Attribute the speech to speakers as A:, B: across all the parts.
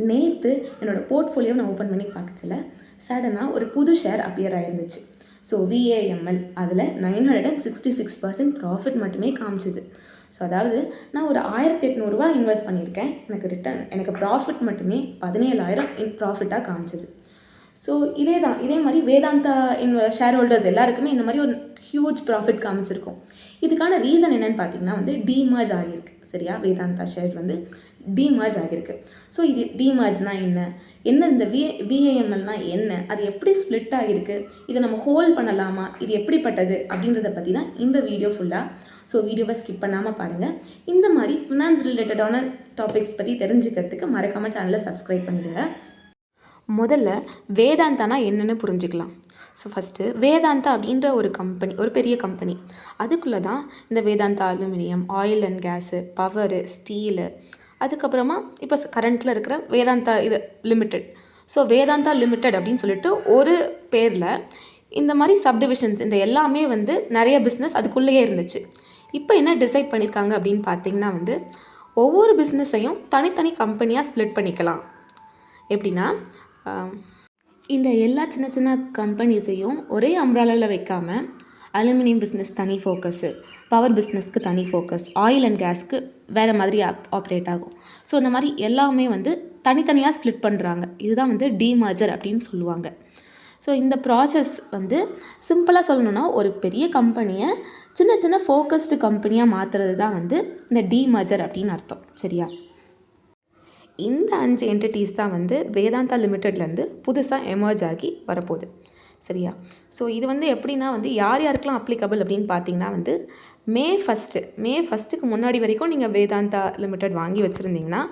A: நேற்று என்னோடய போர்ட்ஃபோலியோ நான் ஓப்பன் பண்ணி பார்க்கச்சல சடனாக ஒரு புது ஷேர் அப்பியர் ஆயிருந்துச்சு. ஸோ VAML அதில் 966% ப்ராஃபிட் மட்டுமே காமிச்சிது. ஸோ அதாவது நான் ஒரு 1800 இன்வெஸ்ட் பண்ணியிருக்கேன், எனக்கு ப்ராஃபிட் மட்டுமே 17,000 ப்ராஃபிட்டாக காமிச்சிது. ஸோ இதே மாதிரி வேதாந்தா ஷேர் ஹோல்டர்ஸ் எல்லாருக்குமே இந்த மாதிரி ஒரு ஹியூஜ் ப்ராஃபிட் காமிச்சிருக்கும். இதுக்கான ரீசன் என்னென்னு பார்த்தீங்கன்னா டீமர்ஜ் ஆகியிருக்கு. சரியா, வேதாந்தா ஷேர் டீமர்ஜ் ஆகியிருக்கு. ஸோ இது டீமர்ஜ்னா என்ன இந்த VAMLனா என்ன, அது எப்படி ஸ்ப்ளிட் ஆகிருக்கு, இதை நம்ம ஹோல்ட் பண்ணலாமா, இது எப்படிப்பட்டது அப்படின்றத பற்றி தான் இந்த வீடியோ ஃபுல்லாக. ஸோ வீடியோவை ஸ்கிப் பண்ணாமல் பாருங்கள். இந்த மாதிரி ஃபினான்ஸ் ரிலேட்டடான டாபிக்ஸ் பற்றி தெரிஞ்சுக்கிறதுக்கு மறக்காமல் சேனலை சப்ஸ்கிரைப் பண்ணிவிடுங்க. முதல்ல வேதாந்தானா என்னென்னு புரிஞ்சுக்கலாம். ஸோ ஃபஸ்ட்டு வேதாந்தா அப்படின்ற ஒரு கம்பெனி, ஒரு பெரிய கம்பெனி. அதுக்குள்ளே தான் இந்த Vedanta aluminium, oil and case, power, steel, அதுக்கப்புறமா இப்போ கரண்ட்டில் இருக்கிற வேதாந்தா இது லிமிடெட். ஸோ வேதாந்தா லிமிடெட் அப்படின்னு சொல்லிட்டு ஒரு பேரில் இந்த மாதிரி சப்டிவிஷன்ஸ் இந்த எல்லாமே நிறைய பிஸ்னஸ் அதுக்குள்ளேயே இருந்துச்சு. இப்போ என்ன டிசைட் பண்ணியிருக்காங்க அப்படின்னு பார்த்தீங்கன்னா ஒவ்வொரு பிஸ்னஸையும் தனித்தனி கம்பெனியாக ஸ்ப்ளிட் பண்ணிக்கலாம். எப்படின்னா இந்த எல்லா சின்ன சின்ன கம்பெனிஸையும் ஒரே அம்ப்ராலாவில் வைக்காமல் அலுமினியம் பிஸ்னஸ் தனி ஃபோக்கஸு, பவர் பிஸ்னஸ்க்கு தனி ஃபோக்கஸ், ஆயில் அண்ட் கேஸ்க்கு வேறு மாதிரி ஆப்ரேட் ஆகும். ஸோ இந்த மாதிரி எல்லாமே தனித்தனியாக ஸ்ப்ளிட் பண்ணுறாங்க. இதுதான் டீமர்ஜர் அப்படின்னு சொல்லுவாங்க. ஸோ இந்த ப்ராசஸ் சிம்பிளாக சொல்லணுன்னா ஒரு பெரிய கம்பெனியை சின்ன சின்ன ஃபோக்கஸ்டு கம்பெனியாக மாற்றுறது தான் இந்த டீமர்ஜர் அப்படின்னு அர்த்தம். சரியா, இந்த 5 என்டிட்டிஸ் தான் வேதாந்தா லிமிட்டட்லேருந்து புதுசாக எமர்ஜ் ஆகி வரப்போகுது. சரியா, ஸோ இது எப்படின்னா யார் யாருக்கெல்லாம் அப்ளிகபிள் அப்படின்னு பார்த்தீங்கன்னா மே 1க்கு முன்னாடி வரைக்கும் நீங்கள் வேதாந்தா லிமிடெட் வாங்கி வச்சுருந்தீங்கன்னா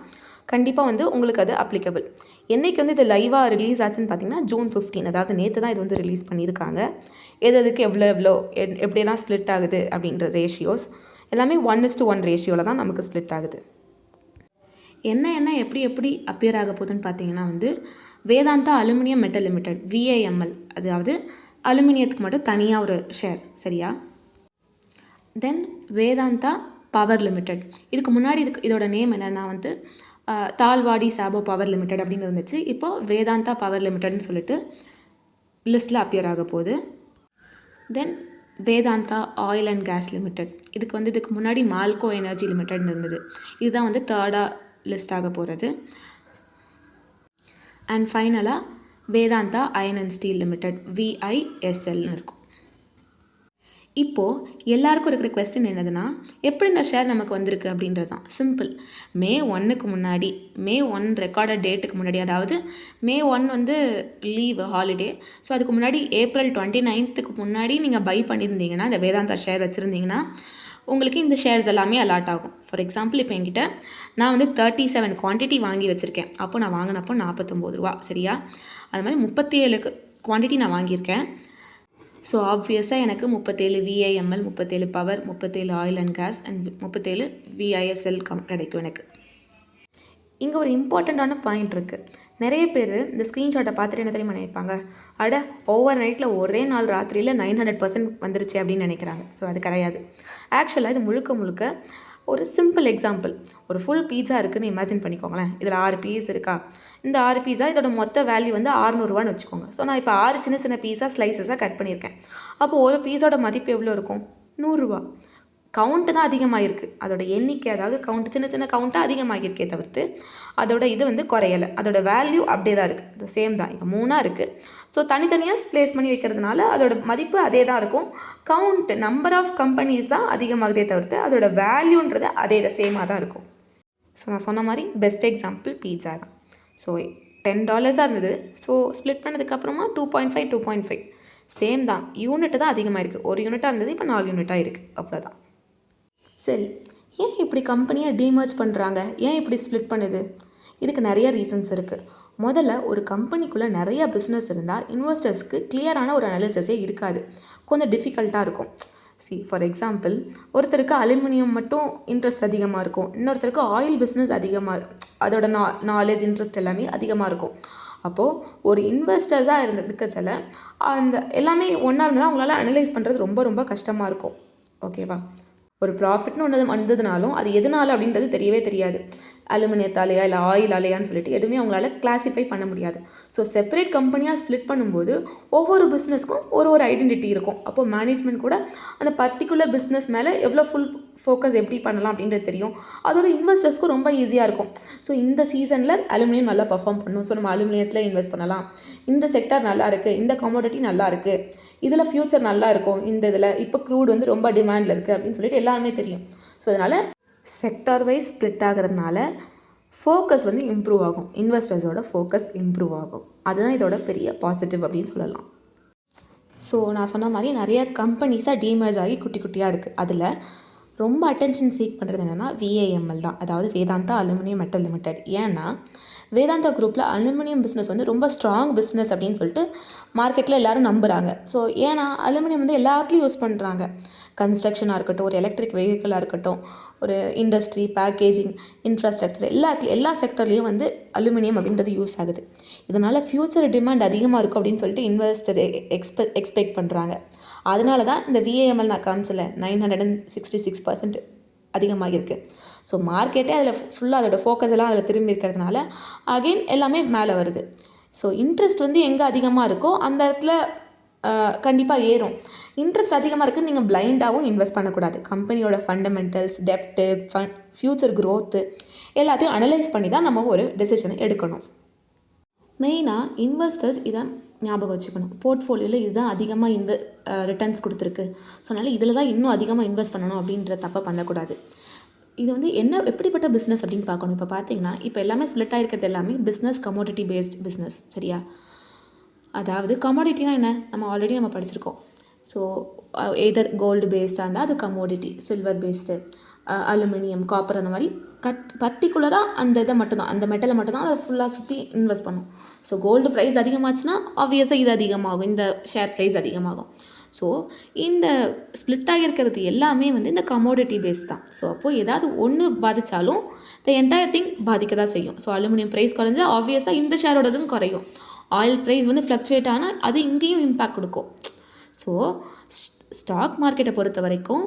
A: கண்டிப்பாக உங்களுக்கு அது அப்ளிகபிள். என்றைக்கு இது லைவாக ரிலீஸ் ஆச்சுன்னு பார்த்தீங்கன்னா June 15, அதாவது நேற்று தான் இது ரிலீஸ் பண்ணியிருக்காங்க. எதுக்கு எவ்வளோ எப்படியெல்லாம் ஸ்ப்ளிட் ஆகுது அப்படின்ற ரேஷியோஸ் எல்லாமே 1:1 ரேஷியோவில் தான் நமக்கு ஸ்ப்ளிட் ஆகுது. என்ன எப்படி அப்பியர் ஆக போகுதுன்னு பார்த்தீங்கன்னா Vedanta aluminium metal limited VAML, அதாவது அலுமினியத்துக்கு மட்டும் தனியாக ஒரு ஷேர். சரியா, தென் வேதாந்தா பவர் லிமிடெட். இதுக்கு முன்னாடி இதோட நேம் என்னன்னா தால்வாடி சாபோ பவர் லிமிடெட் அப்படின்னு இருந்துச்சு. இப்போது வேதாந்தா பவர் லிமிடெட்னு சொல்லிட்டு லிஸ்ட்டில் அப்பியர் ஆக போகுது. Then Vedanta oil and gas limited. இதுக்கு முன்னாடி மால்கோ எனர்ஜி லிமிடெட்னு இருந்தது. இதுதான் தேர்டாக லிஸ்ட் ஆக போகிறது. அண்ட் ஃபைனலாக Vedanta iron and steel limited VISLன்னு இருக்கும். இப்போது எல்லாருக்கும் இருக்கிற கொஸ்டின் என்னதுன்னா, எப்படி இந்த ஷேர் நமக்கு வந்திருக்கு அப்படின்றது தான். சிம்பிள். May 1க்கு முன்னாடி, May 1 ரெக்கார்டட் டேட்டுக்கு முன்னாடி, அதாவது May 1 லீவு ஹாலிடே. ஸோ அதுக்கு முன்னாடி April 29க்கு முன்னாடி நீங்கள் பை பண்ணியிருந்தீங்கன்னா, இந்த வேதாந்தா ஷேர் வச்சுருந்தீங்கன்னா உங்களுக்கு இந்த ஷேர்ஸ் எல்லாமே அலாட் ஆகும். ஃபார் எக்ஸாம்பிள் இப்போ என்கிட்ட நான் 37 குவான்டிட்டி வாங்கி வச்சுருக்கேன். அப்போ நான் வாங்கினப்போ 49 ரூபா. சரியா, அது மாதிரி 37 குவான்டிட்டி நான் வாங்கியிருக்கேன். ஸோ ஆப்வியஸாக எனக்கு 37 VAML, 37 power, 37 oil and gas and 37 VISL கிடைக்கும் எனக்கு. இங்கே ஒரு இம்பார்ட்டண்ட்டான பாயிண்ட் இருக்குது. நிறைய பேர் இந்த ஸ்க்ரீன்ஷாட்டை பார்த்துட்டு என்ன தெரியுமா நினைப்பாங்க, ஓவர் நைட்டில் ஒரே நாள் ராத்திரியில் 900% வந்துருச்சு அப்படின்னு நினைக்கிறாங்க. ஸோ அது கிடையாது. ஆக்சுவலாக இது முழுக்க ஒரு சிம்பிள் எக்ஸாம்பிள். ஒரு ஃபுல் பீஸா இருக்குதுன்னு இமேஜின் பண்ணிக்கோங்களேன். இதில் 6 பீஸ் இருக்கா, இந்த 6 பீஸா இதோட மொத்த வேல்யூ 600 வச்சுக்கோங்க. ஸோ நான் இப்போ 6 சின்ன சின்ன பீஸாக ஸ்லைசஸாக கட் பண்ணியிருக்கேன். அப்போது ஒரு பீஸோட மதிப்பு எவ்வளோ இருக்கும்? 100 ரூபா. கவுண்ட்டு தான் அதிகமாகிருக்கு, அதோட எண்ணிக்கை, அதாவது கவுண்ட் சின்ன சின்ன கவுண்ட்டாக அதிகமாகிருக்கே தவிர்த்து அதோட இது குறையலை. அதோட வேல்யூ அப்படியே தான் இருக்குது, அது சேம் தான். இங்கே 3 இருக்குது. ஸோ தனித்தனியாக ப்ளேஸ் பண்ணி வைக்கிறதுனால அதோட மதிப்பு அதே தான் இருக்கும். கவுண்ட் நம்பர் ஆஃப் கம்பெனிஸ் தான் அதிகமாகதே தவிர்த்து அதோட வேல்யூன்றது அதே தான், சேமாக தான் இருக்கும். ஸோ நான் சொன்ன மாதிரி பெஸ்ட் எக்ஸாம்பிள் பீட்சா தான். ஸோ $10 இருந்தது. ஸோ ஸ்ப்ளிட் பண்ணதுக்கப்புறமா 2.5 சேம் தான். யூனிட்டு தான் அதிகமாக இருக்குது. ஒரு யூனிட்டாக இருந்தது, இப்போ 4 யூனிட்டாக இருக்குது. அவ்வளோதான். சரி, ஏன் இப்படி கம்பெனியை டீமர்ஜ் பண்ணுறாங்க, ஏன் இப்படி ஸ்ப்ளிட் பண்ணுது? இதுக்கு நிறைய ரீசன்ஸ் இருக்குது. முதல்ல ஒரு கம்பெனிக்குள்ளே நிறைய பிஸ்னஸ் இருந்தால் இன்வெஸ்டர்ஸ்க்கு கிளியரான ஒரு அனாலிசிஸே இருக்காது, கொஞ்சம் டிஃபிகல்ட்டாக இருக்கும். ஃபார் எக்ஸாம்பிள், ஒருத்தருக்கு அலுமினியம் மட்டும் இன்ட்ரெஸ்ட் அதிகமாக இருக்கும், இன்னொருத்தருக்கு ஆயில் பிஸ்னஸ் அதிகமாக, அதோட நாலேஜ் இன்ட்ரெஸ்ட் எல்லாமே அதிகமாக இருக்கும். அப்போது ஒரு இன்வெஸ்டர்ஸாக இருக்கச்சல அந்த எல்லாமே ஒன்றா இருந்தாலும் அவங்களால அனலைஸ் பண்ணுறது ரொம்ப கஷ்டமாக இருக்கும். ஓகேவா, ஒரு ப்ராஃபிட்னு ஒன்று வந்ததுனாலும் அது எதனால அப்படின்றது தெரியவே தெரியாது. அலுமினியத்தாலேயா இல்லை ஆயிலாலேயான்னு சொல்லிட்டு எதுவுமே அவங்களால கிளாஸிஃபை பண்ண முடியாது. ஸோ செப்பரேட் கம்பெனியாக ஸ்ப்ளிட் பண்ணும்போது ஒவ்வொரு பிஸ்னஸ்க்கும் ஒரு ஒரு ஐடென்டிட்டி இருக்கும். அப்போது மேனேஜ்மெண்ட் கூட அந்த பர்டிகுலர் பிஸ்னஸ் மேலே எவ்வளோ ஃபுல் ஃபோக்கஸ் எப்படி பண்ணலாம் அப்படின்றது தெரியும். அதோட இன்வெஸ்டர்ஸ்க்கும் ரொம்ப ஈஸியாக இருக்கும். ஸோ இந்த சீசனில் அலுமினியம் நல்லா பர்ஃபார்ம் பண்ணும், ஸோ நம்ம அலுமினியத்தில் இன்வெஸ்ட் பண்ணலாம், இந்த செக்டார் நல்லா இருக்குது, இந்த கமோடிட்டி நல்லா இருக்குது, இதில் ஃப்யூச்சர் நல்லா இருக்கும், இந்த இதில் இப்போ க்ரூட் வந்து ரொம்ப டிமாண்டில் இருக்குது அப்படின்னு சொல்லிட்டு எல்லாருமே தெரியும். ஸோ அதனால் செக்டார் வைஸ் ஸ்ப்ளிட் ஆகிறதுனால ஃபோக்கஸ் வந்து இம்ப்ரூவ் ஆகும், இன்வெஸ்டர்ஸோட ஃபோக்கஸ் இம்ப்ரூவ் ஆகும். அதுதான் இதோட பெரிய பாசிட்டிவ் அப்படின்னு சொல்லலாம். ஸோ நான் சொன்ன மாதிரி நிறைய கம்பெனிஸாக டீமர்ஜ் ஆகி குட்டி குட்டியாக இருக்குது. அதில் ரொம்ப அட்டென்ஷன் சீக் பண்ணுறது என்னென்னா VAML தான், அதாவது வேதாந்தா அலுமினியம் மெட்டல் லிமிடெட். ஏன்னா வேதாந்தா குரூப்பில் அலுமினியம் பிஸ்னஸ் வந்து ரொம்ப ஸ்ட்ராங் பிஸ்னஸ் அப்படின்னு சொல்லிட்டு மார்க்கெட்டில் எல்லோரும் நம்புகிறாங்க. ஸோ ஏன்னா அலுமினியம் வந்து எல்லாத்துலேயும் யூஸ் பண்ணுறாங்க. கன்ஸ்ட்ரக்ஷனாக இருக்கட்டும், ஒரு எலக்ட்ரிக் வெஹிக்கிளாக இருக்கட்டும், ஒரு இண்டஸ்ட்ரி, பேக்கேஜிங், இன்ஃப்ராஸ்ட்ரக்சர், எல்லா செக்டர்லேயும் வந்து அலுமினியம் அப்படின்றது யூஸ் ஆகுது. இதனால் ஃப்யூச்சர் டிமாண்ட் அதிகமாக இருக்கும் அப்படின்னு சொல்லிட்டு இன்வெஸ்டர் எக்ஸ்பெக்ட் பண்ணுறாங்க. அதனால தான் இந்த VAML நான் காமிச்சல 966% அதிகமாகிருக்கு. ஸோ மார்க்கெட்டே அதில் ஃபுல்லாக அதோட ஃபோக்கஸ் எல்லாம் அதில் திரும்பி இருக்கிறதுனால அகெயின் எல்லாமே மேலே வருது. ஸோ இன்ட்ரெஸ்ட் வந்து எங்கே அதிகமாக இருக்கோ அந்த இடத்துல கண்டிப்பாக ஏறும். இன்ட்ரெஸ்ட் அதிகமாக இருக்குன்னு நீங்கள் பிளைண்டாகவும் இன்வெஸ்ட் பண்ணக்கூடாது. கம்பெனியோட ஃபண்டமெண்டல்ஸ், டெப்ட்டு, ஃப்யூச்சர் க்ரோத்து எல்லாத்தையும் அனலைஸ் பண்ணி தான் நம்ம ஒரு டெசிஷனை எடுக்கணும். மெயினாக இன்வெஸ்டர்ஸ் இதை ஞாபகம் வச்சுக்கணும். போர்ட்ஃபோலியோவில் இதுதான் அதிகமாக ரிட்டர்ன்ஸ் கொடுத்துருக்கு, ஸோ அதனால் இதில் தான் இன்னும் அதிகமாக இன்வெஸ்ட் பண்ணணும் அப்படின்ற தப்பை பண்ணக்கூடாது. இது வந்து எப்படிப்பட்ட பிஸ்னஸ் அப்படின்னு பார்க்கணும். இப்போ பார்த்தீங்கன்னா இப்போ எல்லாமே ஸ்ப்ளிட் ஆகிருக்கிறது எல்லாமே பிஸ்னஸ் கமோடிட்டி பேஸ்ட் பிஸ்னஸ், சரியா? அதாவது கமோடிட்டினா என்ன, நம்ம ஆல்ரெடி படிச்சிருக்கோம். ஸோ எதர் கோல்டு பேஸ்டாக இருந்தால் அது commodity, silver based, aluminium, copper, அந்த மாதிரி பர்டிகுலராக அந்த இதை மட்டும்தான், அந்த மெட்டலை மட்டும்தான் அதை ஃபுல்லாக சுற்றி இன்வெஸ்ட் பண்ணும். ஸோ கோல்டு ப்ரைஸ் அதிகமாச்சுன்னா ஆப்வியஸாக இது அதிகமாகும், இந்த ஷேர் ப்ரைஸ் அதிகமாகும். ஸோ இந்த ஸ்ப்ளிட் ஆகியிருக்கிறது எல்லாமே வந்து இந்த கமோடிட்டி பேஸ் தான். ஸோ அப்போது ஏதாவது ஒன்று பாதித்தாலும் த என்டையர் திங் பாதிக்க தான் செய்யும். ஸோ அலுமினியம் ப்ரைஸ் குறைஞ்சா ஆப்வியஸாக இந்த ஷேரோடதும் குறையும். ஆயில் ப்ரைஸ் வந்து ஃப்ளக்சுவேட் ஆனால் அது இங்கேயும் இம்பேக்ட் கொடுக்கும். ஸோ ஸ்டாக் மார்க்கெட்டை பொறுத்த வரைக்கும்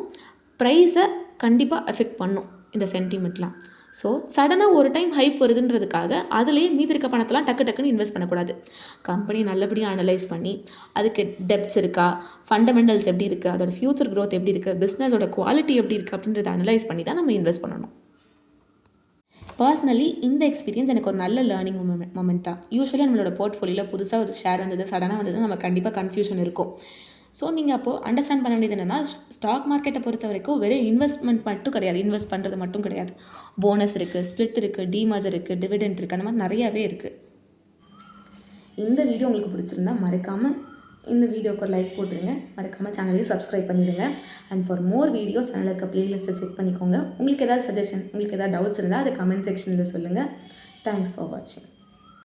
A: ப்ரைஸை கண்டிப்பாக எஃபெக்ட் பண்ணும் இந்த சென்டிமெண்ட்லாம். ஸோ சடனாக ஒரு டைம் ஹைப் வருதுன்றதுக்காக அதுலேயே மீதி இருக்க பணத்தெல்லாம் டக்குன்னு இன்வெஸ்ட் பண்ணக்கூடாது. கம்பெனி நல்லபடியாக அனலைஸ் பண்ணி அதுக்கு டெப்ட்ஸ் இருக்கா, ஃபண்டமெண்டல்ஸ் எப்படி இருக்குது, அதோட ஃப்யூச்சர் க்ரோத் எப்படி இருக்குது, பிஸ்னஸோட குவாலிட்டி எப்படி இருக்குது அப்படின்றத அனலைஸ் பண்ணி தான் நம்ம இன்வெஸ்ட் பண்ணணும். பர்சனலி இந்த எக்ஸ்பீரியன்ஸ் எனக்கு ஒரு நல்ல லேர்னிங் மொமெண்ட் தான். யூஸ்வலாக நம்மளோட போர்ட்ஃபோலியோவில் புதுசாக ஒரு ஷேர் வந்தது, சடனாக வந்தது, நம்ம கண்டிப்பாக கன்ஃபியூஷன் இருக்கும். ஸோ நீங்கள் அப்போது அண்டர்ஸ்டாண்ட் பண்ண வேண்டியது என்னென்னா, ஸ்டாக் மார்க்கெட்டை பொறுத்த வரைக்கும் வெறும் இன்வெஸ்ட்மெண்ட் மட்டும் கிடையாது, இன்வெஸ்ட் பண்ணுறது மட்டும் கிடையாது. போனஸ் இருக்குது, ஸ்ப்ளிட் இருக்குது, டிமர்ஜர் இருக்குது, டிவிடெண்ட் இருக்குது, அந்த மாதிரி நிறையாவே இருக்குது. இந்த வீடியோ உங்களுக்கு பிடிச்சிருந்தா மறக்காமல் இந்த வீடியோக்கு ஒரு லைக் போட்டுருங்க, மறக்காமல் சேனலையும் சப்ஸ்கிரைப் பண்ணிவிடுங்க. அண்ட் ஃபார் மோர் வீடியோஸ் சேனலில் இருக்க ப்ளேலிஸ்ட்டை செக் பண்ணிக்கோங்க. உங்களுக்கு ஏதாவது சஜஷன், உங்களுக்கு ஏதாவது டவுட்ஸ் இருந்தால் அதை கமெண்ட் செக்ஷனில் சொல்லுங்கள். தேங்க்ஸ் ஃபார் வாட்சிங்.